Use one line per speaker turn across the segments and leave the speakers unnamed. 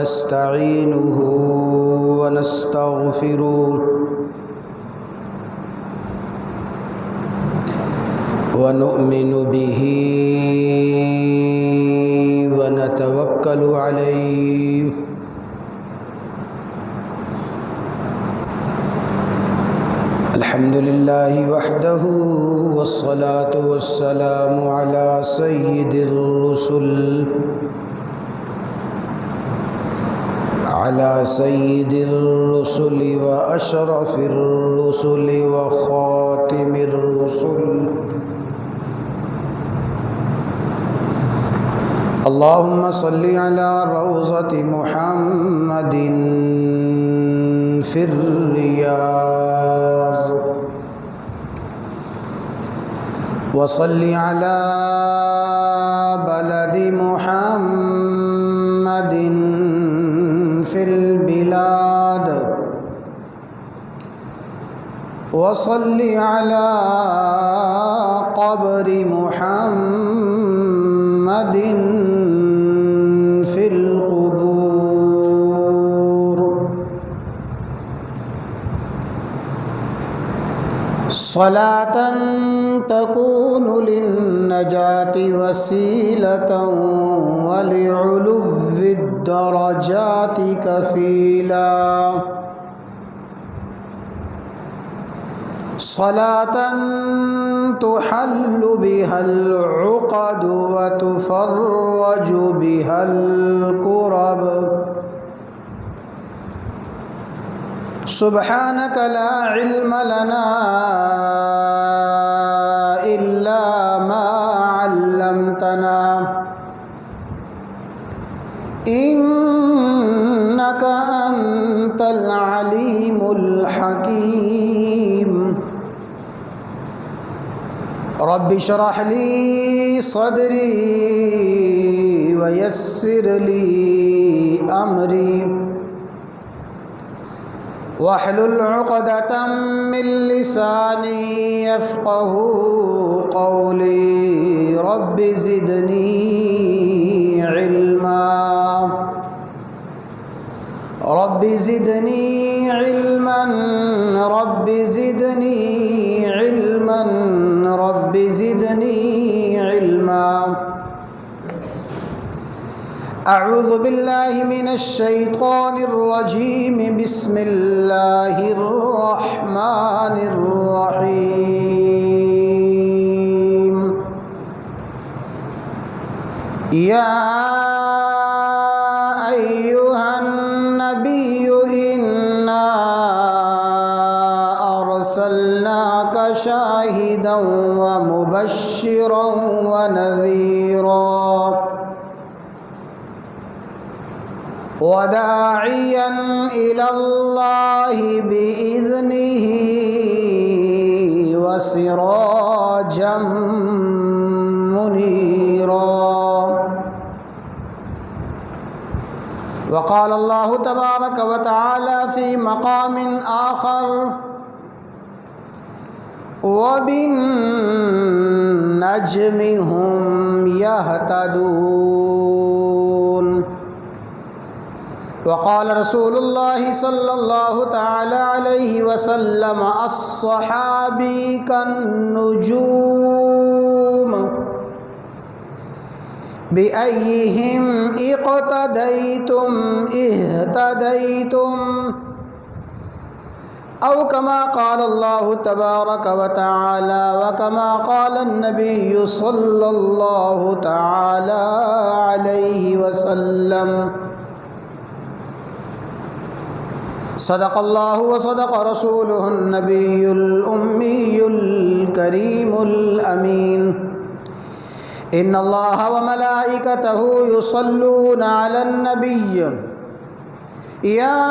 ونستعينه ونستغفره ونؤمن به ونتوكل عليه الحمد لله وحده والصلاة والسلام على سيد الرسل وأشرف الرسل وخاتم الرسل اللهم صل على روضة محمد في الرياض وصل على بلد محمد في البلاد وصل على قبر محمد في القبور صلاة تكون للنجاة وسيلة ولعلو الدرجات كفيلا صلاة تحل بها العقد وتفرج بها الكرب سبحانك لا علم لنا إلا ما علمتنا إنك أنت العليم الحكيم رب اشرح لي صدري ويسر لي أمري واحلل عقدة من لساني يفقه قولي رب زدني علما رب زدني علما رب زدني علما رب زدني علما أعوذ بالله من الشيطان الرجيم بسم الله الرحمن الرحيم يا أيها النبي إنا أرسلناك شاهدا ومبشرا ونذيرا وداعيا إلى الله بإذنه وسراجا منيرا وقال الله تبارك وتعالى في مقام آخر وبالنجم هم يهتدون وقال رسول الله صلى الله تعالى عليه وسلم الصحابي كالنجوم بأيهم اقتديتم اهتديتم أو كما قال الله تبارك وتعالى وكما قال النبي صلى الله تعالى عليه وسلم صدق الله وصدق رسوله النبي الأمي الكريم الأمين إن الله وملائكته يصلون على النبي يا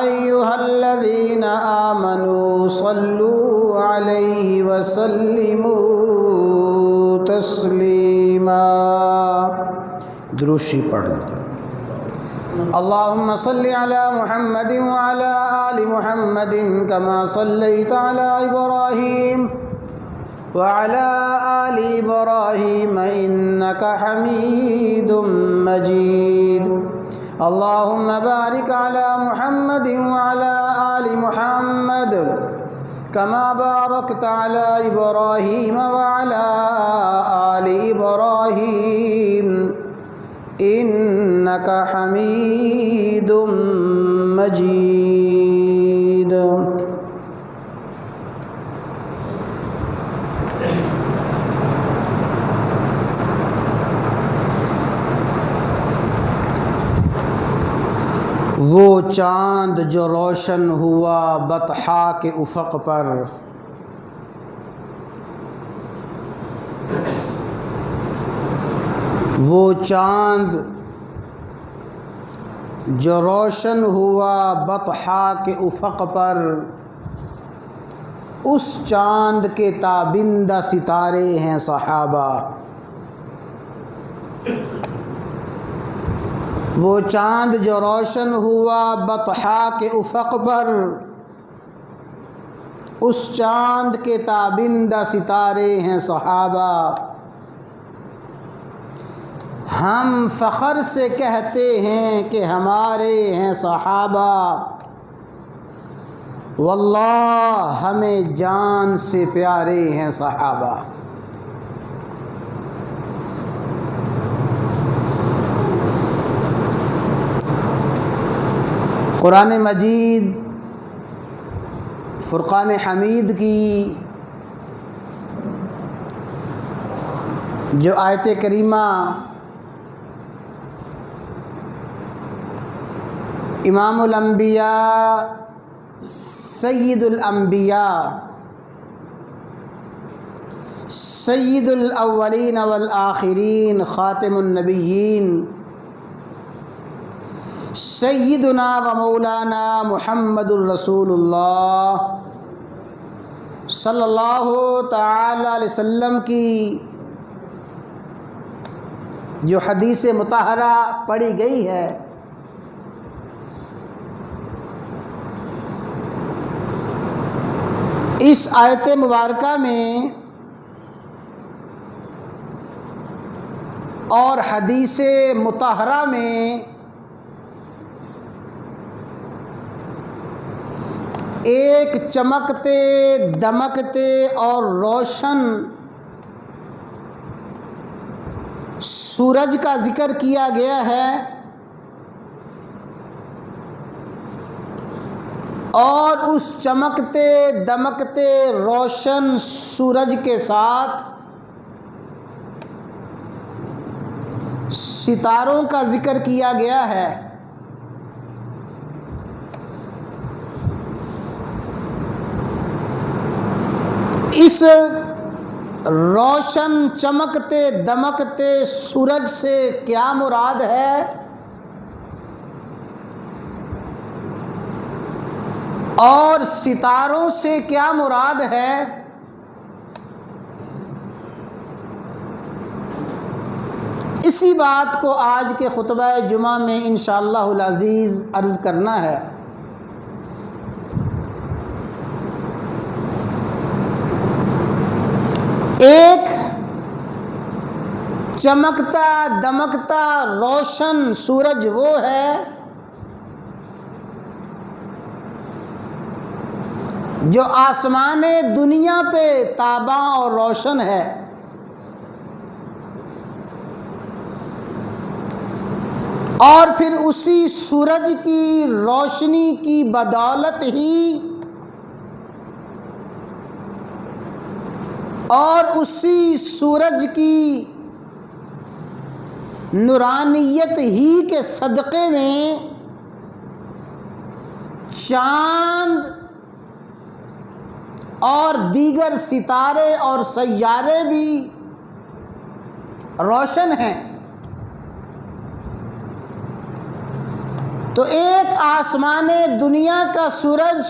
أيها الذين آمنوا صلوا عليه وسلموا تسلیما. دروشی پڑھ لیں. اللهم صل على محمد وعلى آل محمد كما صليت على إبراهيم وعلى آل إبراهيم إنك حميد مجيد اللهم بارك على محمد وعلى آل محمد كما باركت على إبراهيم وعلى آل إبراهيم إنك حميد مجيد وہ چاند جو روشن ہوا بطحا کے افق پر، وہ چاند جو روشن ہوا بطحا کے افق پر، اس چاند کے تابندہ ستارے ہیں صحابہ۔ وہ چاند جو روشن ہوا بطحا کے افق پر، اس چاند کے تابندہ ستارے ہیں صحابہ۔ ہم فخر سے کہتے ہیں کہ ہمارے ہیں صحابہ، واللہ ہمیں جان سے پیارے ہیں صحابہ۔ قرآن مجید فرقان حمید کی جو آیت کریمہ امام الانبیاء سید الانبیاء سید الاولین والآخرین خاتم النبیین سیدنا و مولانا محمد الرسول اللہ صلی اللہ تعالی علیہ وسلم کی جو حدیث مطہرہ پڑھی گئی ہے، اس آیت مبارکہ میں اور حدیث مطہرہ میں ایک چمکتے دمکتے اور روشن سورج کا ذکر کیا گیا ہے، اور اس چمکتے دمکتے روشن سورج کے ساتھ ستاروں کا ذکر کیا گیا ہے۔ اس روشن چمکتے دمکتے سورج سے کیا مراد ہے؟ اور ستاروں سے کیا مراد ہے؟ اسی بات کو آج کے خطبہ جمعہ میں انشاءاللہ العزیز عرض کرنا ہے۔ ایک چمکتا دمکتا روشن سورج وہ ہے جو آسمان دنیا پہ تاباں اور روشن ہے، اور پھر اسی سورج کی روشنی کی بدولت ہی اور اسی سورج کی نورانیت ہی کے صدقے میں چاند اور دیگر ستارے اور سیارے بھی روشن ہیں۔ تو ایک آسمان دنیا کا سورج،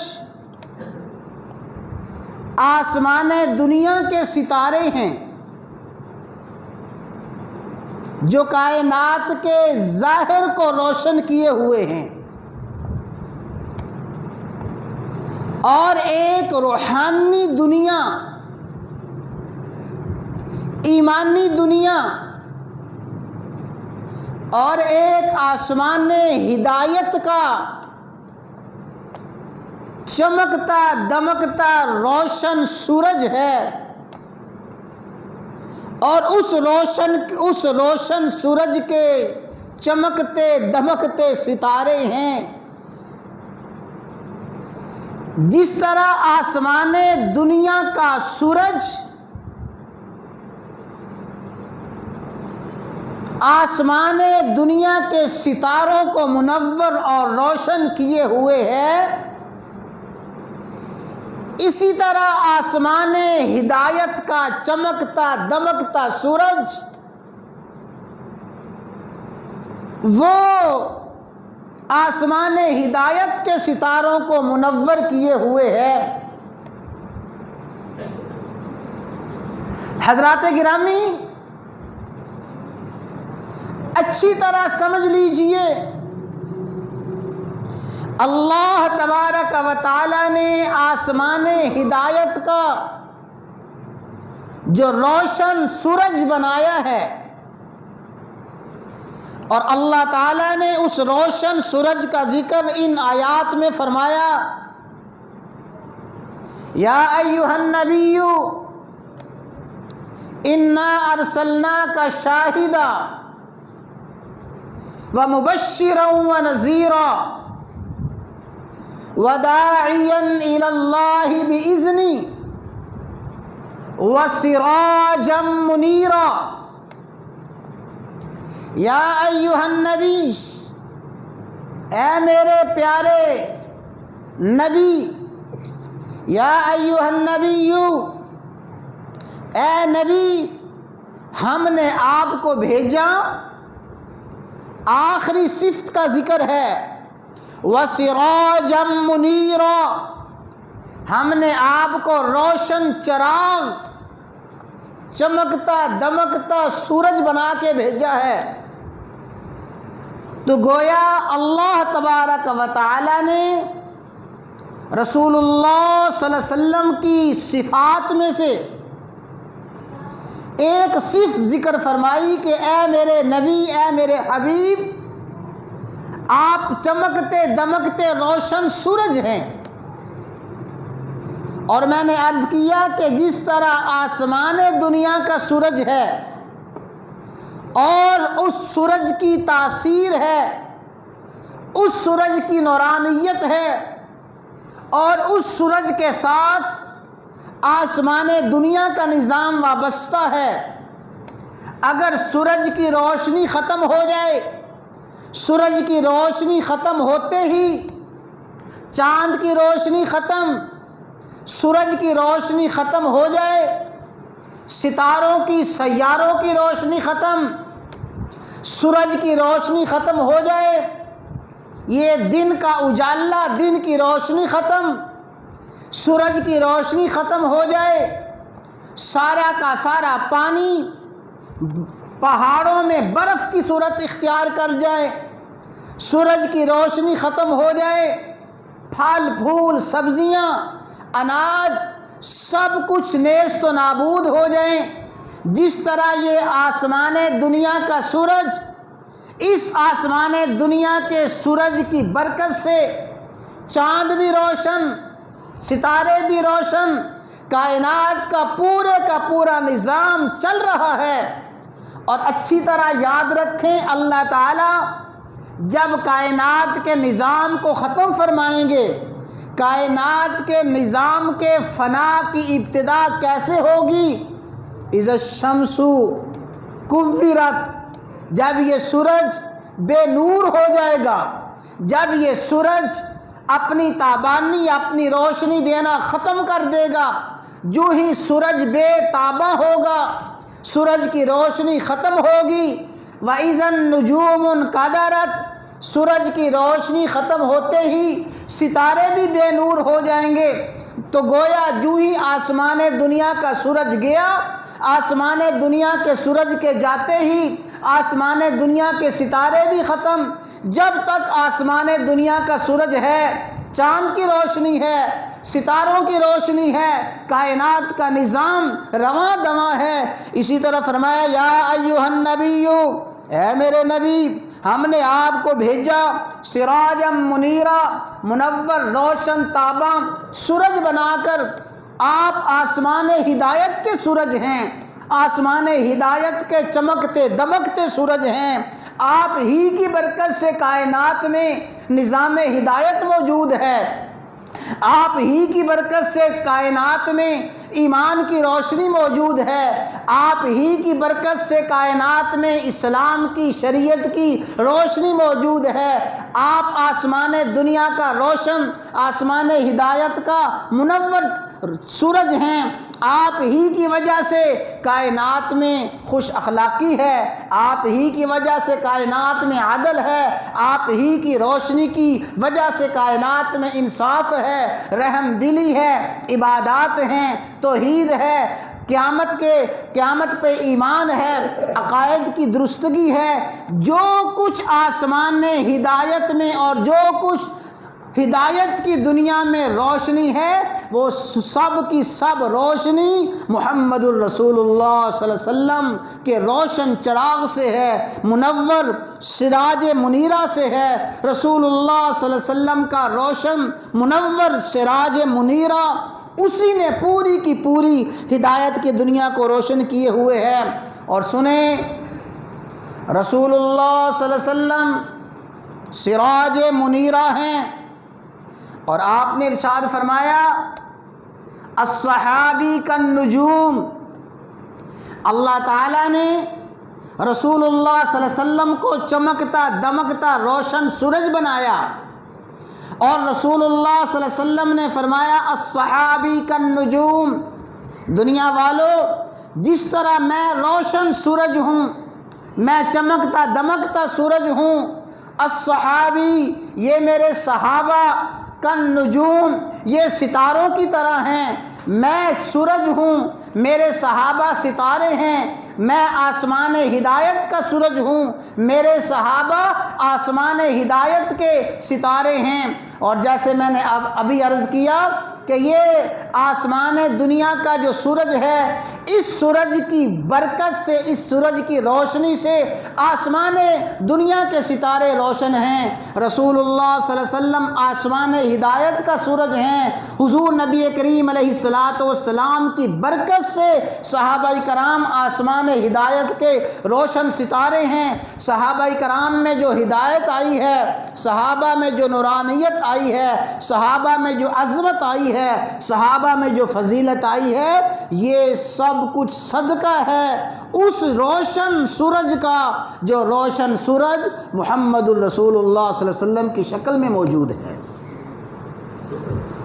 آسمان دنیا کے ستارے ہیں جو کائنات کے ظاہر کو روشن کیے ہوئے ہیں، اور ایک روحانی دنیا ایمانی دنیا اور ایک آسمان ہدایت کا چمکتا دمکتا روشن سورج ہے، اور اس روشن سورج کے چمکتے دمکتے ستارے ہیں۔ جس طرح آسمان دنیا کا سورج آسمان دنیا کے ستاروں کو منور اور روشن کیے ہوئے ہے، اسی طرح آسمان ہدایت کا چمکتا دمکتا سورج وہ آسمان ہدایت کے ستاروں کو منور کیے ہوئے ہے۔ حضرات گرامی، اچھی طرح سمجھ لیجئے، اللہ تبارک و تعالی نے آسمان ہدایت کا جو روشن سورج بنایا ہے، اور اللہ تعالی نے اس روشن سورج کا ذکر ان آیات میں فرمایا، یا ایھا النبی انا ارسلناک شاہدا ومبشرا ونذیرا وداعیا الی اللہ باذنہ وسراجا منیرا۔ یا ایھا النبی، اے میرے پیارے نبی، یا ایھا النبی، اے نبی، ہم نے آپ کو بھیجا، آخری صفت کا ذکر ہے، وسراجا منیرا، ہم نے آپ کو روشن چراغ چمکتا دمکتا سورج بنا کے بھیجا ہے۔ تو گویا اللہ تبارک و تعالی نے رسول اللہ صلی اللہ علیہ وسلم کی صفات میں سے ایک صفت ذکر فرمائی کہ اے میرے نبی، اے میرے حبیب، آپ چمکتے دمکتے روشن سورج ہیں۔ اور میں نے عرض کیا کہ جس طرح آسمان دنیا کا سورج ہے اور اس سورج کی تاثیر ہے، اس سورج کی نورانیت ہے، اور اس سورج کے ساتھ آسمان دنیا کا نظام وابستہ ہے۔ اگر سورج کی روشنی ختم ہو جائے، سورج کی روشنی ختم ہوتے ہی چاند کی روشنی ختم، سورج کی روشنی ختم ہو جائے، ستاروں کی سیاروں کی روشنی ختم، سورج کی روشنی ختم ہو جائے، یہ دن کا اجالا، دن کی روشنی ختم، سورج کی روشنی ختم ہو جائے، سارا کا سارا پانی پہاڑوں میں برف کی صورت اختیار کر جائے، سورج کی روشنی ختم ہو جائے، پھل پھول سبزیاں اناج سب کچھ نیست و نابود ہو جائیں، جس طرح یہ آسمان دنیا کا سورج، اس آسمان دنیا کے سورج کی برکت سے چاند بھی روشن، ستارے بھی روشن، کائنات کا پورا نظام چل رہا ہے۔ اور اچھی طرح یاد رکھیں، اللہ تعالی جب کائنات کے نظام کو ختم فرمائیں گے، کائنات کے نظام کے فنا کی ابتدا کیسے ہوگی؟ اذا الشمس کورت، جب یہ سورج بے نور ہو جائے گا، جب یہ سورج اپنی تابانی، اپنی روشنی دینا ختم کر دے گا، جو ہی سورج بے تاباں ہوگا، سورج کی روشنی ختم ہوگی، وَإِذَا النُّجُومُ انْكَدَرَتْ، سورج کی روشنی ختم ہوتے ہی ستارے بھی بے نور ہو جائیں گے۔ تو گویا جو ہی آسمان دنیا کا سورج گیا، آسمان دنیا کے سورج کے جاتے ہی آسمان دنیا کے ستارے بھی ختم۔ جب تک آسمان دنیا کا سورج ہے، چاند کی روشنی ہے، ستاروں کی روشنی ہے، کائنات کا نظام رواں دواں ہے۔ اسی طرح فرمایا یا ایھا النبی، اے میرے نبی، ہم نے آپ کو بھیجا سراجا منیرا، منور روشن تاباں سورج بنا کر۔ آپ آسمان ہدایت کے سورج ہیں، آسمان ہدایت کے چمکتے دمکتے سورج ہیں۔ آپ ہی کی برکت سے کائنات میں نظام ہدایت موجود ہے، آپ ہی کی برکت سے کائنات میں ایمان کی روشنی موجود ہے، آپ ہی کی برکت سے کائنات میں اسلام کی شریعت کی روشنی موجود ہے۔ آپ آسمان دنیا کا روشن، آسمان ہدایت کا منور سورج ہیں۔ آپ ہی کی وجہ سے کائنات میں خوش اخلاقی ہے، آپ ہی کی وجہ سے کائنات میں عدل ہے، آپ ہی کی روشنی کی وجہ سے کائنات میں انصاف ہے، رحم دلی ہے، عبادات ہیں، توحید ہے، قیامت پہ ایمان ہے، عقائد کی درستگی ہے۔ جو کچھ آسمان ہدایت میں اور جو کچھ ہدایت کی دنیا میں روشنی ہے، وہ سب کی سب روشنی محمد الرسول اللہ صلی اللہ علیہ وسلم کے روشن چراغ سے ہے، منور سراج منیرہ سے ہے۔ رسول اللہ صلی اللہ علیہ وسلم کا روشن منور سراج منیرہ، اسی نے پوری کی پوری ہدایت کی دنیا کو روشن کیے ہوئے ہے۔ اور سنیں، رسول اللہ صلی اللہ علیہ وسلم سراج منیرہ ہیں، اور آپ نے ارشاد فرمایا الصحابی کالنجوم۔ اللہ تعالیٰ نے رسول اللہ صلی اللہ علیہ وسلم کو چمکتا دمکتا روشن سورج بنایا، اور رسول اللہ صلی اللہ علیہ وسلم نے فرمایا الصحابی کالنجوم، دنیا والو جس طرح میں روشن سورج ہوں، میں چمکتا دمکتا سورج ہوں، الصحابی یہ میرے صحابہ، کالنجوم یہ ستاروں کی طرح ہیں۔ میں سورج ہوں، میرے صحابہ ستارے ہیں، میں آسمان ہدایت کا سورج ہوں، میرے صحابہ آسمان ہدایت کے ستارے ہیں۔ اور جیسے میں نے ابھی عرض کیا کہ یہ آسمان دنیا کا جو سورج ہے، اس سورج کی برکت سے، اس سورج کی روشنی سے آسمان دنیا کے ستارے روشن ہیں۔ رسول اللہ صلی اللہ علیہ وسلم آسمان ہدایت کا سورج ہیں۔ حضور نبی کریم علیہ السلام کی برکت سے صحابہ کرام آسمان ہدایت کے روشن ستارے ہیں۔ صحابہ کرام میں جو ہدایت آئی ہے، صحابہ میں جو نورانیت آئی ہے، صحابہ میں جو عظمت آئی ہے، صحابہ میں جو فضیلت آئی ہے، یہ سب کچھ صدقہ ہے اس روشن سورج کا، جو روشن سورج محمد الرسول اللہ صلی اللہ علیہ وسلم کی شکل میں موجود ہے۔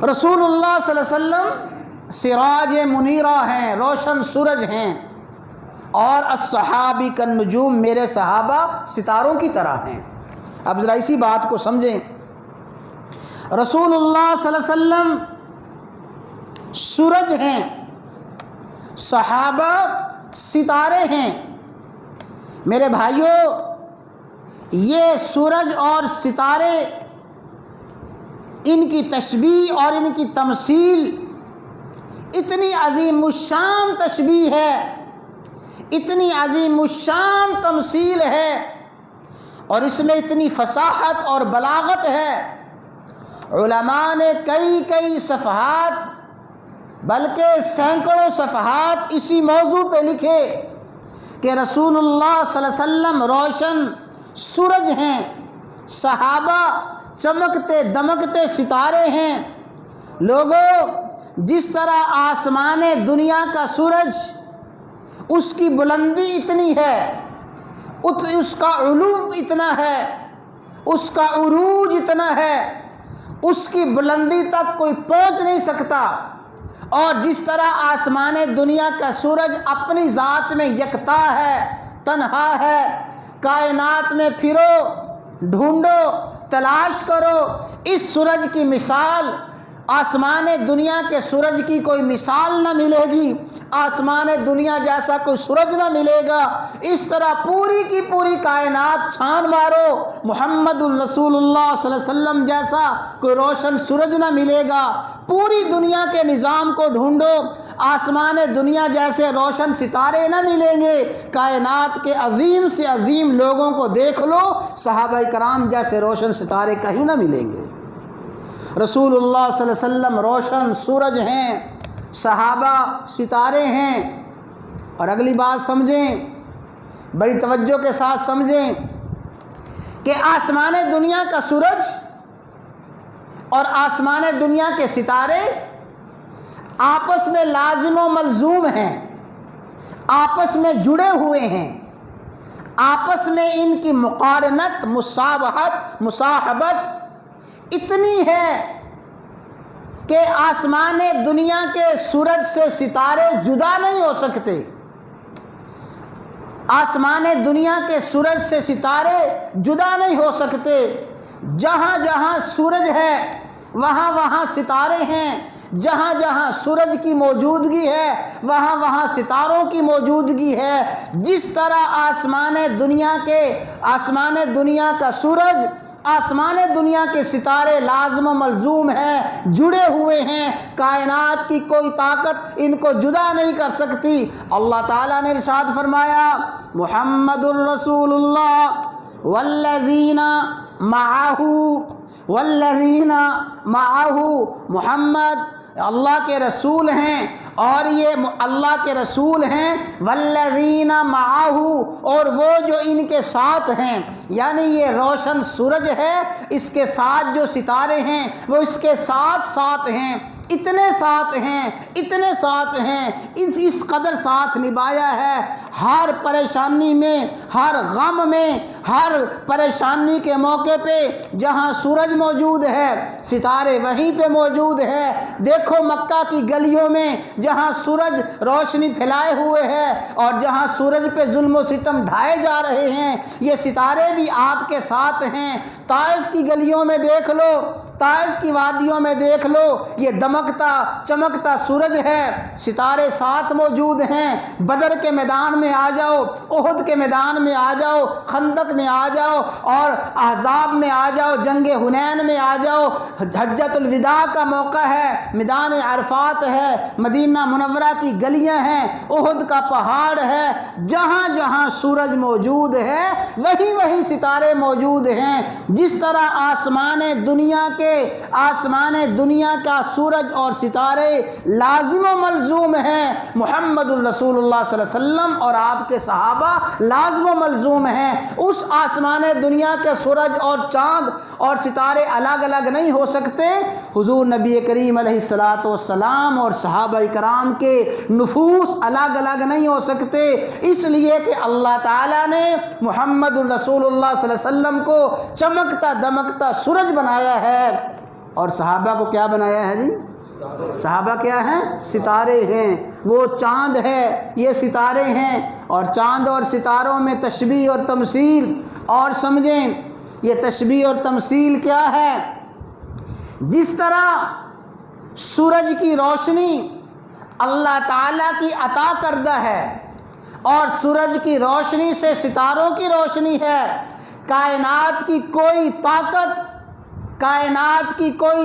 رسول اللہ صلی اللہ علیہ وسلم سراج منیرہ ہیں، روشن سورج ہیں، اور الصحابی کالنجوم میرے صحابہ ستاروں کی طرح ہیں۔ اب ذرا اسی بات کو سمجھیں، رسول اللہ صلی اللہ علیہ وسلم سورج ہیں، صحابہ ستارے ہیں۔ میرے بھائیوں، یہ سورج اور ستارے، ان کی تشبیہ اور ان کی تمثیل اتنی عظیم الشان تشبیہ ہے، اتنی عظیم الشان تمثیل ہے، اور اس میں اتنی فصاحت اور بلاغت ہے۔ علماء نے کئی صفحات بلکہ سینکڑوں صفحات اسی موضوع پہ لکھے کہ رسول اللہ صلی اللہ علیہ وسلم روشن سورج ہیں، صحابہ چمکتے دمکتے ستارے ہیں۔ لوگوں، جس طرح آسمان دنیا کا سورج، اس کی بلندی اتنی ہے، اس کا علو اتنا ہے، اس کا عروج اتنا ہے، اس کی بلندی تک کوئی پہنچ نہیں سکتا، اور جس طرح آسمان دنیا کا سورج اپنی ذات میں یکتا ہے، تنہا ہے، کائنات میں پھرو، ڈھونڈو، تلاش کرو، اس سورج کی مثال آسمان دنیا کے سورج کی کوئی مثال نہ ملے گی، آسمان دنیا جیسا کوئی سورج نہ ملے گا۔ اس طرح پوری کی پوری کائنات چھان مارو، محمد الرسول اللہ صلی اللہ علیہ وسلم جیسا کوئی روشن سورج نہ ملے گا۔ پوری دنیا کے نظام کو ڈھونڈو، آسمان دنیا جیسے روشن ستارے نہ ملیں گے۔ کائنات کے عظیم سے عظیم لوگوں کو دیکھ لو، صحابہ کرام جیسے روشن ستارے کہیں نہ ملیں گے۔ رسول اللہ صلی اللہ علیہ وسلم روشن سورج ہیں، صحابہ ستارے ہیں۔ اور اگلی بات سمجھیں، بڑی توجہ کے ساتھ سمجھیں کہ آسمان دنیا کا سورج اور آسمان دنیا کے ستارے آپس میں لازم و ملزوم ہیں، آپس میں جڑے ہوئے ہیں، آپس میں ان کی مقارنت، مصابہت، مصاحبت اتنی ہے کہ آسمان دنیا کے سورج سے ستارے جدا نہیں ہو سکتے۔ آسمان دنیا کے سورج سے ستارے جدا نہیں ہو سکتے۔ جہاں جہاں سورج ہے وہاں وہاں ستارے ہیں، جہاں جہاں سورج کی موجودگی ہے وہاں وہاں ستاروں کی موجودگی ہے۔ جس طرح آسمان دنیا کا سورج، آسمان دنیا کے ستارے لازم و ملزوم ہیں، جڑے ہوئے ہیں، کائنات کی کوئی طاقت ان کو جدا نہیں کر سکتی۔ اللہ تعالیٰ نے ارشاد فرمایا، محمد الرسول اللہ والذین معہ، محمد اللہ کے رسول ہیں اور یہ اللہ کے رسول ہیں، والذین معہ، اور وہ جو ان کے ساتھ ہیں، یعنی یہ روشن سورج ہے، اس کے ساتھ جو ستارے ہیں وہ اس کے ساتھ ساتھ ہیں، اتنے ساتھ ہیں، اتنے ساتھ ہیں، اس قدر ساتھ نبھایا ہے۔ ہر پریشانی میں، ہر غم میں، ہر پریشانی کے موقع پہ جہاں سورج موجود ہے ستارے وہیں پہ موجود ہے۔ دیکھو مکہ کی گلیوں میں جہاں سورج روشنی پھیلائے ہوئے ہے اور جہاں سورج پہ ظلم و ستم ڈھائے جا رہے ہیں، یہ ستارے بھی آپ کے ساتھ ہیں۔ طائف کی گلیوں میں دیکھ لو، طائف کی وادیوں میں دیکھ لو، یہ دمکتا چمکتا سورج ہے، ستارے ساتھ موجود ہیں۔ بدر کے میدان میں آ جاؤ، احد کے میدان میں آ جاؤ، خندق میں آ جاؤ اور احزاب میں آ جاؤ، جنگ حنین میں آ جاؤ، حجۃ الوداع کا موقع ہے، میدان عرفات ہے، مدینہ منورہ کی گلیاں ہیں، احد کا پہاڑ ہے، جہاں جہاں سورج موجود ہے وہیں وہیں ستارے موجود ہیں۔ جس طرح آسمان دنیا کا سورج اور ستارے لازم و ملزوم ہیں، محمد الرسول اللہ صلی اللہ علیہ وسلم اور آپ کے صحابہ لازم و ملزوم ہیں۔ اس آسمان دنیا کے سورج اور چاند اور ستارے الگ الگ نہیں ہو سکتے۔ حضور نبی کریم علیہ الصلاۃ والسلام اور صحابہ کرام کے نفوس الگ الگ نہیں ہو سکتے، اس لیے کہ اللہ تعالیٰ نے محمد الرسول اللہ صلی اللہ علیہ وسلم کو چمکتا دمکتا سورج بنایا ہے، اور صحابہ کو کیا بنایا ہے جی؟ صحابہ کیا ہیں؟ ستارے ہیں۔ وہ چاند ہے، یہ ستارے ہیں، اور چاند اور ستاروں میں تشبیہ اور تمثیل اور سمجھیں یہ تشبیہ اور تمثیل کیا ہے۔ جس طرح سورج کی روشنی اللہ تعالیٰ کی عطا کردہ ہے اور سورج کی روشنی سے ستاروں کی روشنی ہے، کائنات کی کوئی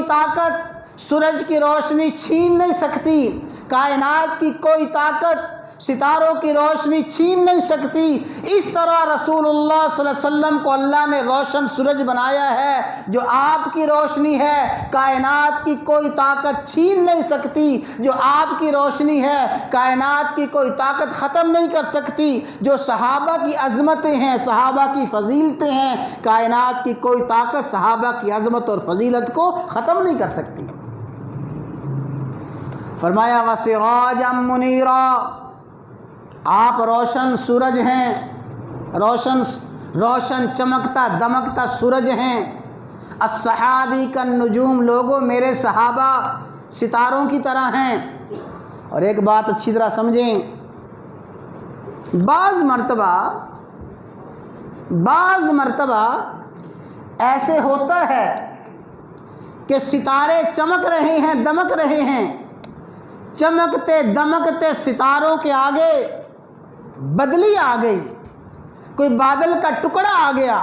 طاقت سورج کی روشنی چھین نہیں سکتی، کائنات کی کوئی طاقت ستاروں کی روشنی چھین نہیں سکتی۔ اس طرح رسول اللہ صلی اللہ علیہ وسلم کو اللہ نے روشن سورج بنایا ہے، جو آپ کی روشنی ہے کائنات کی کوئی طاقت چھین نہیں سکتی، جو آپ کی روشنی ہے کائنات کی کوئی طاقت ختم نہیں کر سکتی، جو صحابہ کی عظمتیں ہیں، صحابہ کی فضیلتیں ہیں، کائنات کی کوئی طاقت صحابہ کی عظمت اور فضیلت کو ختم نہیں کر سکتی۔ فرمایا وَسِرَاجًا مُنِيرًا، آپ روشن سورج ہیں، روشن چمکتا دمکتا سورج ہیں۔ الصحابی کالنجوم، لوگوں میرے صحابہ ستاروں کی طرح ہیں۔ اور ایک بات اچھی طرح سمجھیں، بعض مرتبہ ایسے ہوتا ہے کہ ستارے چمک رہے ہیں، دمک رہے ہیں، چمکتے دمکتے ستاروں کے آگے بدلی آ گئی، کوئی بادل کا ٹکڑا آ گیا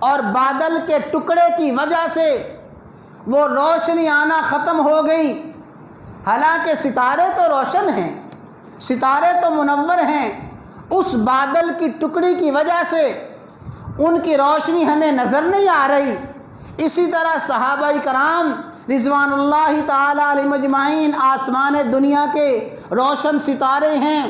اور بادل کے ٹکڑے کی وجہ سے وہ روشنی آنا ختم ہو گئی۔ حالانکہ ستارے تو روشن ہیں، ستارے تو منور ہیں، اس بادل کی ٹکڑی کی وجہ سے ان کی روشنی ہمیں نظر نہیں آ رہی۔ اسی طرح صحابہ کرام رضوان اللہ تعالی علیہم اجمعین آسمان دنیا کے روشن ستارے ہیں۔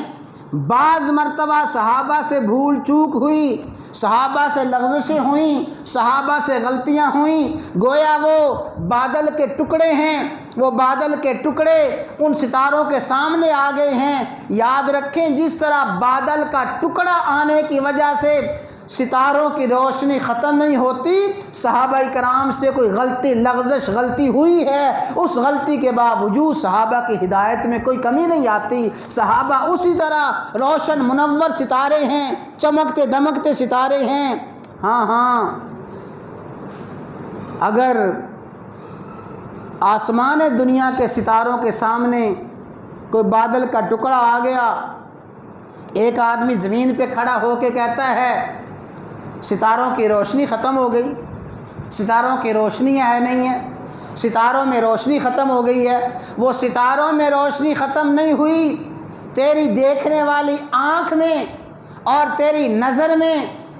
بعض مرتبہ صحابہ سے بھول چوک ہوئی، صحابہ سے لغزشیں ہوئیں، صحابہ سے غلطیاں ہوئیں، گویا وہ بادل کے ٹکڑے ہیں، وہ بادل کے ٹکڑے ان ستاروں کے سامنے آ گئے ہیں۔ یاد رکھیں، جس طرح بادل کا ٹکڑا آنے کی وجہ سے ستاروں کی روشنی ختم نہیں ہوتی، صحابہ کرام سے کوئی غلطی لغزش غلطی ہوئی ہے، اس غلطی کے باوجود صحابہ کی ہدایت میں کوئی کمی نہیں آتی۔ صحابہ اسی طرح روشن منور ستارے ہیں، چمکتے دمکتے ستارے ہیں۔ ہاں اگر آسمان دنیا کے ستاروں کے سامنے کوئی بادل کا ٹکڑا آ گیا، ایک آدمی زمین پہ کھڑا ہو کے کہتا ہے ستاروں کی روشنی ختم ہو گئی، ستاروں کی روشنی ہے نہیں ہے، ستاروں میں روشنی ختم ہو گئی ہے۔ وہ ستاروں میں روشنی ختم نہیں ہوئی، تیری دیکھنے والی آنکھ میں اور تیری نظر میں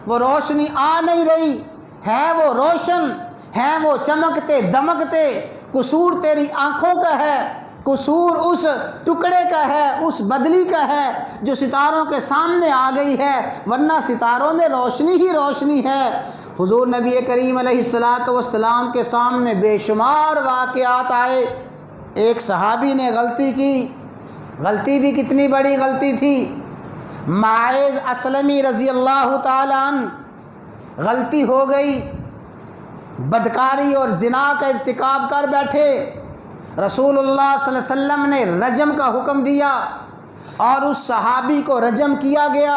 وہ روشنی آ نہیں رہی ہے، وہ روشن ہے، وہ چمکتے دمکتے۔ قصور تیری آنکھوں کا ہے، قصور اس ٹکڑے کا ہے، اس بدلی کا ہے جو ستاروں کے سامنے آ گئی ہے، ورنہ ستاروں میں روشنی ہی روشنی ہے۔ حضور نبی کریم علیہ الصلاۃ والسلام کے سامنے بے شمار واقعات آئے۔ ایک صحابی نے غلطی کی، غلطی بھی کتنی بڑی غلطی تھی، ماعز اسلمی رضی اللہ تعالی عنہ، غلطی ہو گئی، بدکاری اور زنا کا ارتکاب کر بیٹھے۔ رسول اللہ صلی اللہ علیہ وسلم نے رجم کا حکم دیا اور اس صحابی کو رجم کیا گیا۔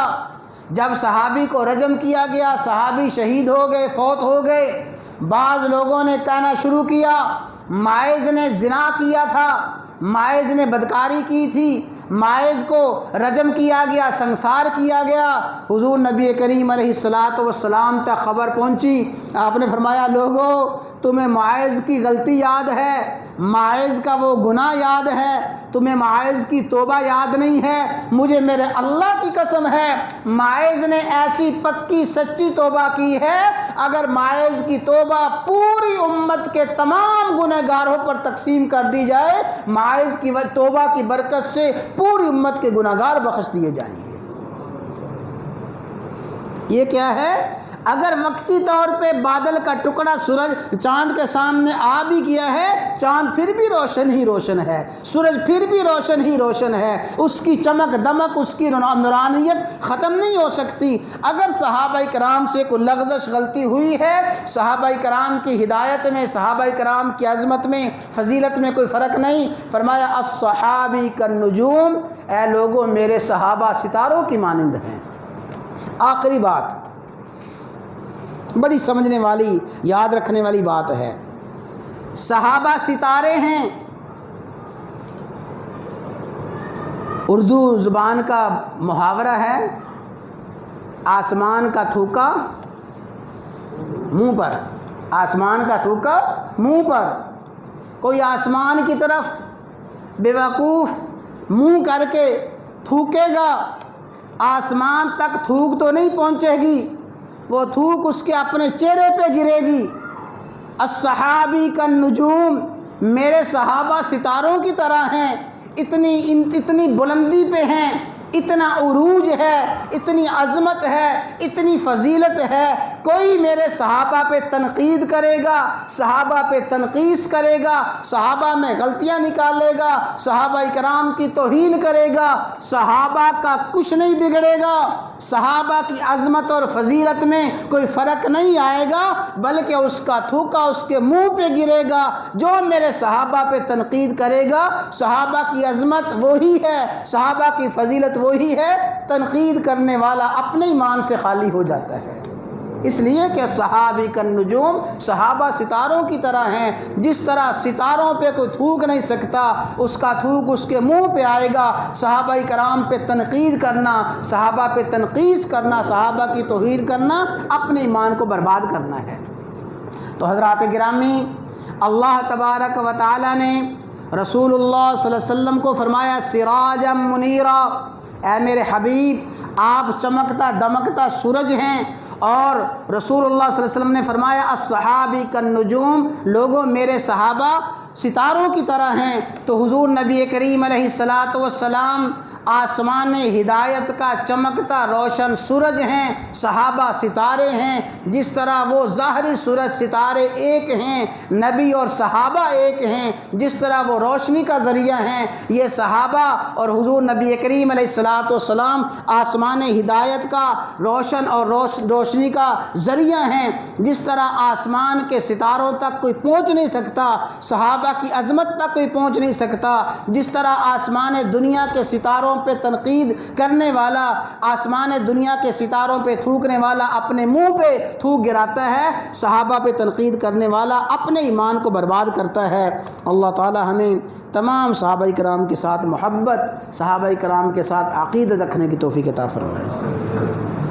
جب صحابی کو رجم کیا گیا، صحابی شہید ہو گئے، فوت ہو گئے۔ بعض لوگوں نے کہنا شروع کیا ماعز نے زنا کیا تھا، ماعز نے بدکاری کی تھی، ماعز کو رجم کیا گیا، سنسار کیا گیا۔ حضور نبی کریم علیہ الصلاۃ والسلام تک خبر پہنچی، آپ نے فرمایا لوگو تمہیں ماعز کی غلطی یاد ہے، ماعز کا وہ گناہ یاد ہے، تمہیں ماعز کی توبہ یاد نہیں ہے۔ مجھے میرے اللہ کی قسم ہے ماعز نے ایسی پکی سچی توبہ کی ہے، اگر ماعز کی توبہ پوری امت کے تمام گنہگاروں پر تقسیم کر دی جائے، ماعز کی توبہ کی برکت سے پوری امت کے گنہگار بخش دیے جائیں گے۔ یہ کیا ہے؟ اگر وقتی طور پہ بادل کا ٹکڑا سورج چاند کے سامنے آ بھی گیا ہے، چاند پھر بھی روشن ہی روشن ہے، سورج پھر بھی روشن ہی روشن ہے، اس کی چمک دمک، اس کی نورانیت ختم نہیں ہو سکتی۔ اگر صحابہ کرام سے کوئی لغزش غلطی ہوئی ہے، صحابہ کرام کی ہدایت میں، صحابہ کرام کی عظمت میں، فضیلت میں کوئی فرق نہیں۔ فرمایا الصحابی کالنجوم، اے لوگوں میرے صحابہ ستاروں کی مانند ہیں۔ آخری بات بڑی سمجھنے والی، یاد رکھنے والی بات ہے، صحابہ ستارے ہیں۔ اردو زبان کا محاورہ ہے آسمان کا تھوکا منہ پر، آسمان کا تھوکا منہ پر۔ کوئی آسمان کی طرف بے وقوف منہ کر کے تھوکے گا، آسمان تک تھوک تو نہیں پہنچے گی، وہ تھوک اس کے اپنے چہرے پہ گرے گی۔ الصحابی کالنجوم، میرے صحابہ ستاروں کی طرح ہیں، اتنی بلندی پہ ہیں، اتنا عروج ہے، اتنی عظمت ہے، اتنی فضیلت ہے۔ کوئی میرے صحابہ پہ تنقید کرے گا، صحابہ پہ تنقیص کرے گا، صحابہ میں غلطیاں نکالے گا، صحابہ کرام کی توہین کرے گا، صحابہ کا کچھ نہیں بگڑے گا، صحابہ کی عظمت اور فضیلت میں کوئی فرق نہیں آئے گا، بلکہ اس کا تھوکا اس کے منہ پہ گرے گا۔ جو میرے صحابہ پہ تنقید کرے گا، صحابہ کی عظمت وہی ہے، صحابہ کی فضیلت وہی ہے، تنقید کرنے والا اپنے ایمان سے خالی ہو جاتا ہے۔ اس لیے کہ صحابی کا نجوم، صحابہ ستاروں کی طرح ہیں. جس طرح ستاروں پہ کوئی تھوک نہیں سکتا، اس کا تھوک اس کے منہ پہ آئے گا. صحابہ کرام پہ تنقید کرنا، صحابہ پہ تنقید کرنا، صحابہ کی توہین کرنا اپنے ایمان کو برباد کرنا ہے. تو حضرات گرامی، اللہ تبارک و تعالی نے رسول اللہ صلی اللہ علیہ وسلم کو فرمایا سراجا منیرا، اے میرے حبیب آپ چمکتا دمکتا سورج ہیں. اور رسول اللہ صلی اللہ علیہ وسلم نے فرمایا الصحابی کالنجوم، لوگوں میرے صحابہ ستاروں کی طرح ہیں. تو حضور نبی کریم علیہ الصلاۃ والسلام آسمان ہدایت کا چمکتا روشن سورج ہیں، صحابہ ستارے ہیں. جس طرح وہ ظاہری سورج ستارے ایک ہیں، نبی اور صحابہ ایک ہیں. جس طرح وہ روشنی کا ذریعہ ہیں، یہ صحابہ اور حضور نبی کریم علیہ الصلاۃ والسلام آسمان ہدایت کا روشن اور روشنی کا ذریعہ ہیں. جس طرح آسمان کے ستاروں تک کوئی پہنچ نہیں سکتا، صحابہ کی عظمت تک کوئی پہنچ نہیں سکتا. جس طرح آسمان دنیا کے ستاروں پہ تنقید کرنے والا، آسمان دنیا کے ستاروں پہ تھوکنے والا اپنے منہ پہ تھوک گراتا ہے، صحابہ پہ تنقید کرنے والا اپنے ایمان کو برباد کرتا ہے. اللہ تعالی ہمیں تمام صحابہ کرام کے ساتھ محبت، صحابہ کرام کے ساتھ عقیدت رکھنے کی توفیق عطا فرمائے.